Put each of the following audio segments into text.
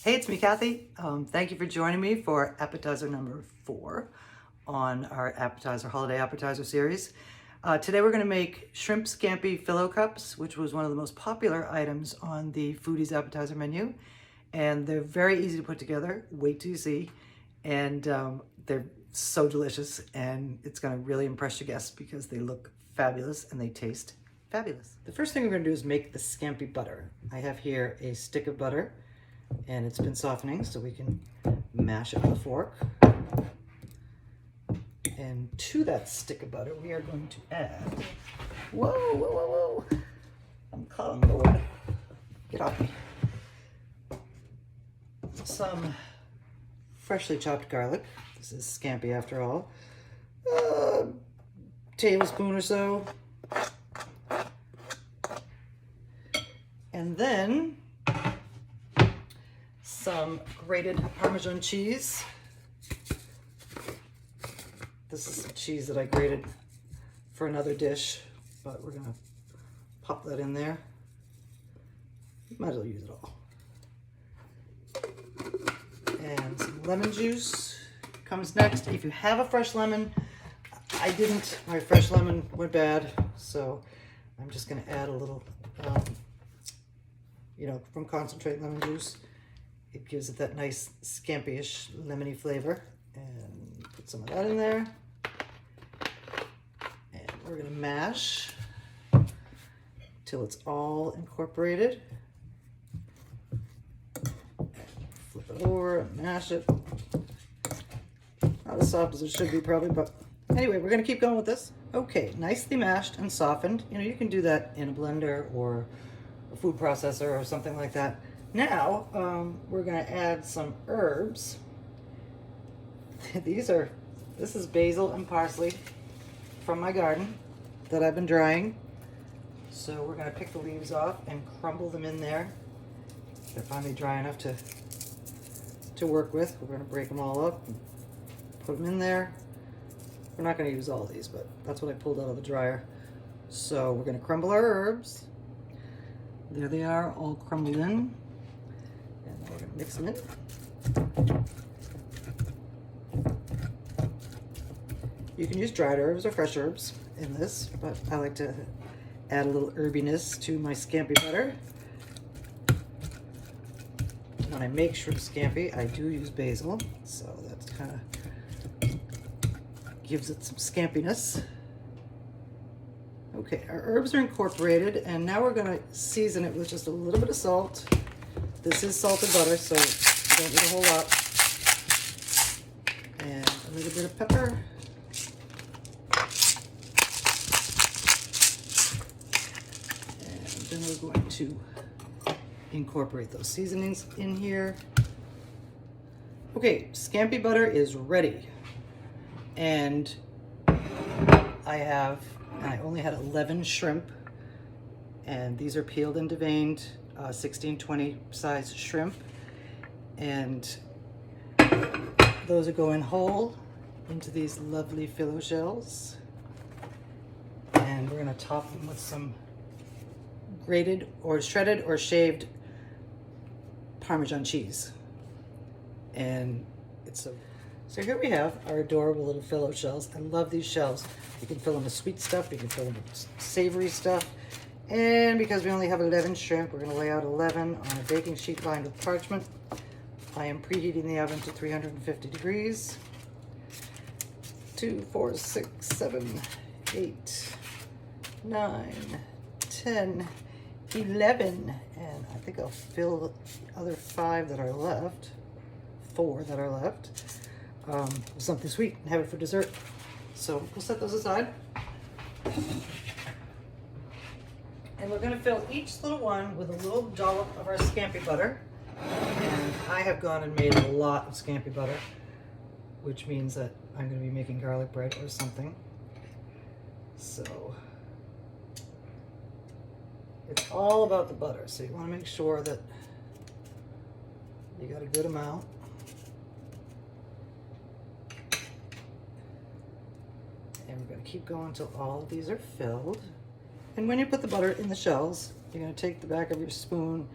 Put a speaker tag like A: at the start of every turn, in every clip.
A: Hey, it's me, Kathy. Thank you for joining me for appetizer number 4 on our holiday appetizer series. Today we're going to make shrimp scampi Phyllo cups, which was one of the most popular items on the Foodies appetizer menu. And they're very easy to put together. Wait till you see. And they're so delicious, and it's going to really impress your guests because they look fabulous and they taste fabulous. The first thing we're going to do is make the scampi butter. I have here a stick of butter, and it's been softening, so we can mash it with a fork. And to that stick of butter, we are going to add, whoa, I'm caught on the board. Get off me. Some freshly chopped garlic. This is scampi after all. A tablespoon or so. And then some grated Parmesan cheese. This is some cheese that I grated for another dish, but we're gonna pop that in there. Might as well use it all. And some lemon juice comes next. If you have a fresh lemon, I didn't. My fresh lemon went bad, so I'm just gonna add a little, from concentrate lemon juice. It gives it that nice scampi-ish lemony flavor. And put some of that in there. And we're gonna mash till it's all incorporated. Flip it over and mash it. Not as soft as it should be probably, but anyway, we're gonna keep going with this. Okay, nicely mashed and softened. You can do that in a blender or a food processor or something like that. Now, we're gonna add some herbs. This is basil and parsley from my garden that I've been drying. So we're gonna pick the leaves off and crumble them in there. They're finally dry enough to work with. We're gonna break them all up and put them in there. We're not gonna use all of these, but that's what I pulled out of the dryer. So we're gonna crumble our herbs. There they are, all crumbled in. And now we're gonna mix them in. You can use dried herbs or fresh herbs in this, but I like to add a little herbiness to my scampi butter. When I make shrimp scampi, I do use basil, so that's kind of gives it some scampiness. Okay, our herbs are incorporated, and now we're going to season it with just a little bit of salt. This is salted butter, so you don't need a whole lot. And a little bit of pepper. Then we're going to incorporate those seasonings in here. Okay, scampi butter is ready. And I only had 11 shrimp, and these are peeled and deveined 16-20 size shrimp. And those are going whole into these lovely Phyllo shells. And we're gonna top them with some grated or shredded or shaved Parmesan cheese. And so here we have our adorable little Phyllo shells. I love these shells. You can fill them with sweet stuff, you can fill them with savory stuff. And because we only have 11 shrimp, we're gonna lay out 11 on a baking sheet lined with parchment. I am preheating the oven to 350 degrees. 2, 4, 6, 7, 8, 9, 10, 11, and I think I'll fill the other 5 that are left, 4 that are left, with something sweet and have it for dessert. So we'll set those aside. And we're gonna fill each little one with a little dollop of our scampi butter. And I have gone and made a lot of scampi butter, which means that I'm gonna be making garlic bread or something. So it's all about the butter, so you want to make sure that you got a good amount. And we're going to keep going until all of these are filled. And when you put the butter in the shells, you're going to take the back of your spoon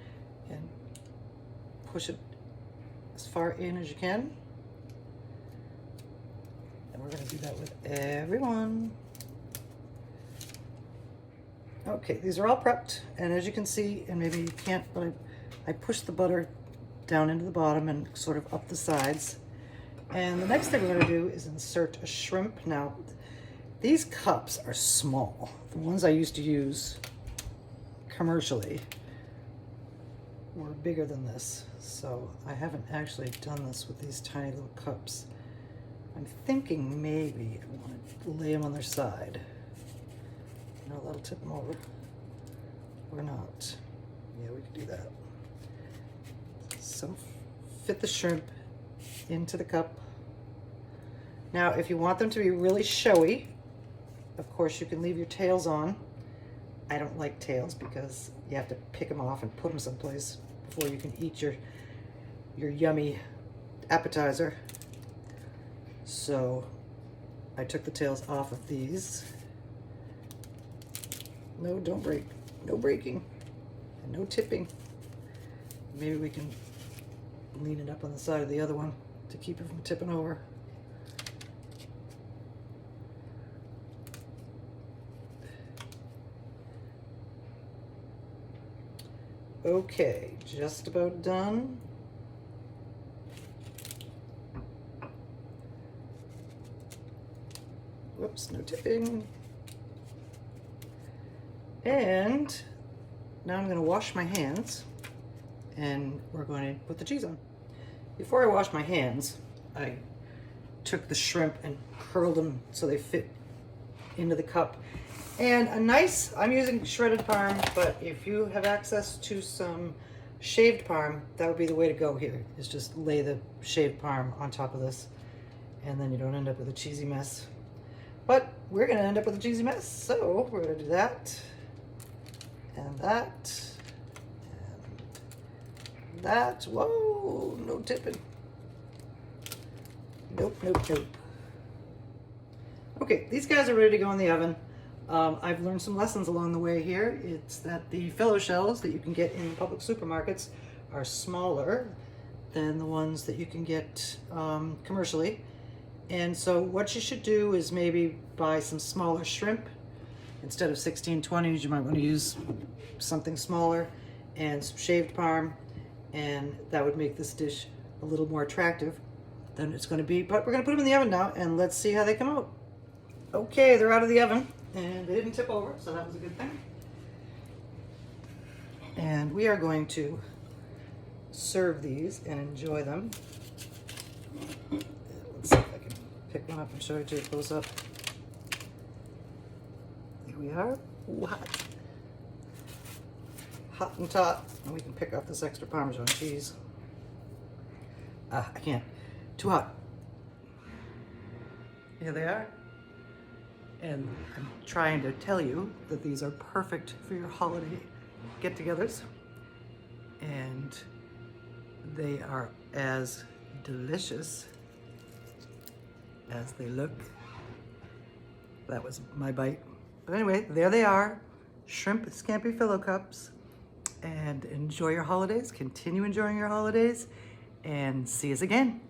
A: and push it as far in as you can. And we're going to do that with everyone. Okay, these are all prepped, and as you can see, and maybe you can't, but I pushed the butter down into the bottom and sort of up the sides. And the next thing we're going to do is insert a shrimp. Now, these cups are small. The ones I used to use commercially were bigger than this, so I haven't actually done this with these tiny little cups. I'm thinking maybe I want to lay them on their side. No, that'll tip them over. Or not. Yeah, we could do that. So fit the shrimp into the cup. Now, if you want them to be really showy, of course you can leave your tails on. I don't like tails because you have to pick them off and put them someplace before you can eat your yummy appetizer. So I took the tails off of these. No, don't break. No breaking. And no tipping. Maybe we can lean it up on the side of the other one to keep it from tipping over. Okay, just about done. Whoops, no tipping. And now I'm going to wash my hands and we're going to put the cheese on. Before I wash my hands, I took the shrimp and curled them so they fit into the cup. And a nice, I'm using shredded parm, but if you have access to some shaved parm, that would be the way to go here, is just lay the shaved parm on top of this, and then you don't end up with a cheesy mess. But we're gonna end up with a cheesy mess, so we're gonna do that, and that, and that. Whoa, no tipping. Nope, nope, nope. Okay, these guys are ready to go in the oven. I've learned some lessons along the way here. It's that the Phyllo shells that you can get in public supermarkets are smaller than the ones that you can get commercially. And so what you should do is maybe buy some smaller shrimp. Instead of 1620s, you might want to use something smaller and some shaved parm, and that would make this dish a little more attractive than it's going to be. But we're going to put them in the oven now, and let's see how they come out. Okay, they're out of the oven, and they didn't tip over, so that was a good thing. And we are going to serve these and enjoy them. Let's see if I can pick one up and show it to you close up. Here we are. Ooh, hot. Hot and taut. And we can pick off this extra Parmesan cheese. I can't. Too hot. Here they are. And I'm trying to tell you that these are perfect for your holiday get-togethers. And they are as delicious as they look. That was my bite. But anyway, there they are. Shrimp Scampi Phyllo cups. And enjoy your holidays. Continue enjoying your holidays. And see us again.